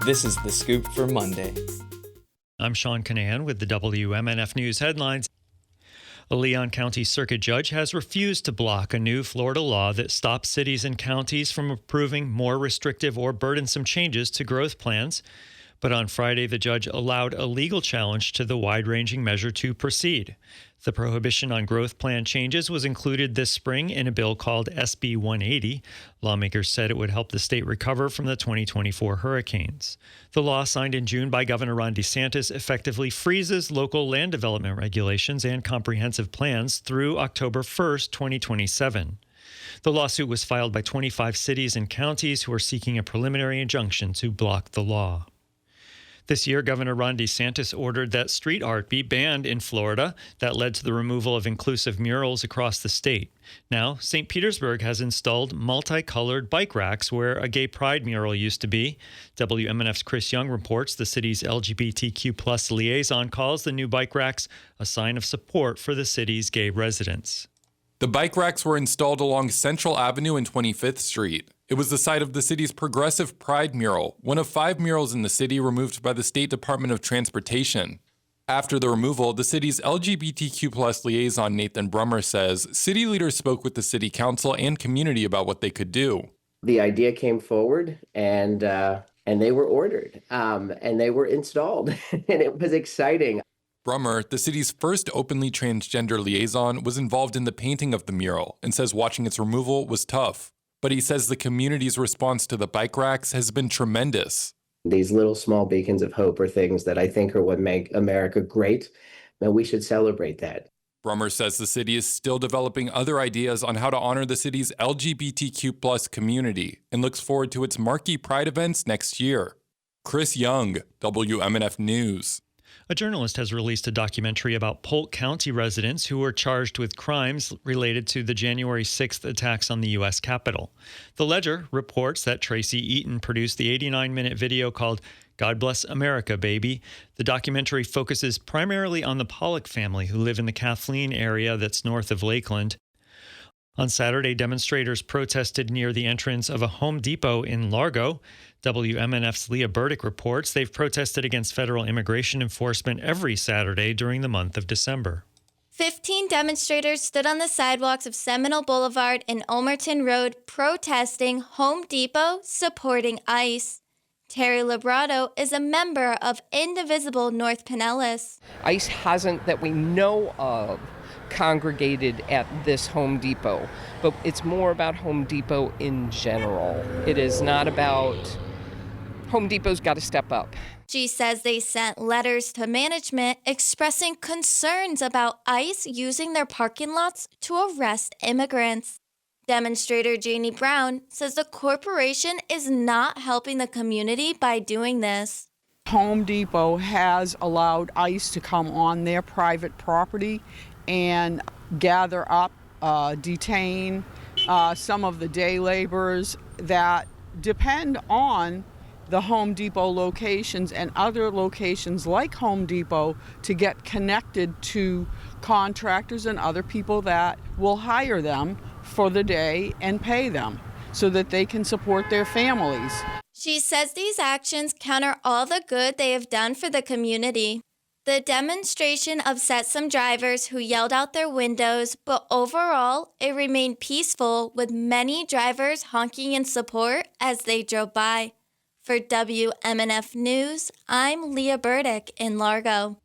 This is The Scoop for Monday. I'm Sean Canahan with the WMNF News headlines. A Leon County Circuit Judge has refused to block a new Florida law that stops cities and counties from approving more restrictive or burdensome changes to growth plans. But on Friday, the judge allowed a legal challenge to the wide-ranging measure to proceed. The prohibition on growth plan changes was included this spring in a bill called SB 180. Lawmakers said it would help the state recover from the 2024 hurricanes. The law, signed in June by Governor Ron DeSantis, effectively freezes local land development regulations and comprehensive plans through October 1st, 2027. The lawsuit was filed by 25 cities and counties who are seeking a preliminary injunction to block the law. This year, Governor Ron DeSantis ordered that street art be banned in Florida. That led to the removal of inclusive murals across the state. Now, St. Petersburg has installed multicolored bike racks where a gay pride mural used to be. WMNF's Chris Young reports the city's LGBTQ+ liaison calls the new bike racks a sign of support for the city's gay residents. The bike racks were installed along Central Avenue and 25th Street. It was the site of the city's Progressive Pride mural, one of 5 murals in the city removed by the State Department of Transportation. After the removal, the city's LGBTQ+ liaison Nathan Brummer says city leaders spoke with the city council and community about what they could do. The idea came forward and they were ordered and they were installed and it was exciting. Brummer, the city's first openly transgender liaison, was involved in the painting of the mural and says watching its removal was tough. But he says the community's response to the bike racks has been tremendous. These little small beacons of hope are things that I think are what make America great, and we should celebrate that. Brummer says the city is still developing other ideas on how to honor the city's LGBTQ+ community and looks forward to its marquee Pride events next year. Chris Young, WMNF News. A journalist has released a documentary about Polk County residents who were charged with crimes related to the January 6th attacks on the U.S. Capitol. The Ledger reports that Tracy Eaton produced the 89-minute video called God Bless America, Baby. The documentary focuses primarily on the Pollock family who live in the Kathleen area that's north of Lakeland. On Saturday, demonstrators protested near the entrance of a Home Depot in Largo. WMNF's Leah Burdick reports they've protested against federal immigration enforcement every Saturday during the month of December. 15 demonstrators stood on the sidewalks of Seminole Boulevard and Ulmerton Road protesting Home Depot supporting ICE. Terry Labrado is a member of Indivisible North Pinellas. ICE hasn't, that we know of, congregated at this Home Depot, but it's more about Home Depot in general. It is not about Home Depot's got to step up. She says they sent letters to management expressing concerns about ICE using their parking lots to arrest immigrants. Demonstrator Janie Brown says the corporation is not helping the community by doing this. Home Depot has allowed ICE to come on their private property and gather up, detain some of the day laborers that depend on the Home Depot locations and other locations like Home Depot to get connected to contractors and other people that will hire them for the day and pay them so that they can support their families. She says these actions counter all the good they have done for the community. The demonstration upset some drivers who yelled out their windows, but overall, it remained peaceful with many drivers honking in support as they drove by. For WMNF News, I'm Leah Burdick in Largo.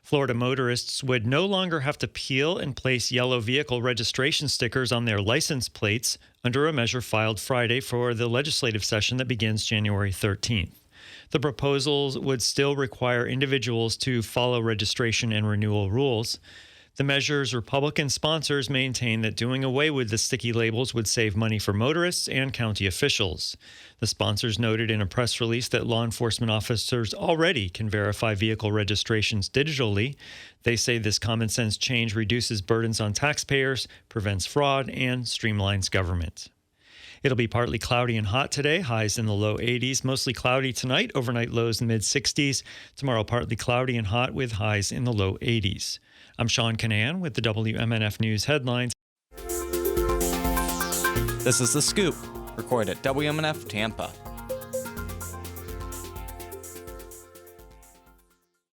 Florida motorists would no longer have to peel and place yellow vehicle registration stickers on their license plates under a measure filed Friday for the legislative session that begins January 13th. The proposals would still require individuals to follow registration and renewal rules. The measure's Republican sponsors maintain that doing away with the sticky labels would save money for motorists and county officials. The sponsors noted in a press release that law enforcement officers already can verify vehicle registrations digitally. They say this common sense change reduces burdens on taxpayers, prevents fraud, and streamlines government. It'll be partly cloudy and hot today, highs in the low 80s. Mostly cloudy tonight, overnight lows in the mid-60s. Tomorrow, partly cloudy and hot with highs in the low 80s. I'm Sean Canahan with the WMNF News headlines. This is The Scoop, recorded at WMNF Tampa.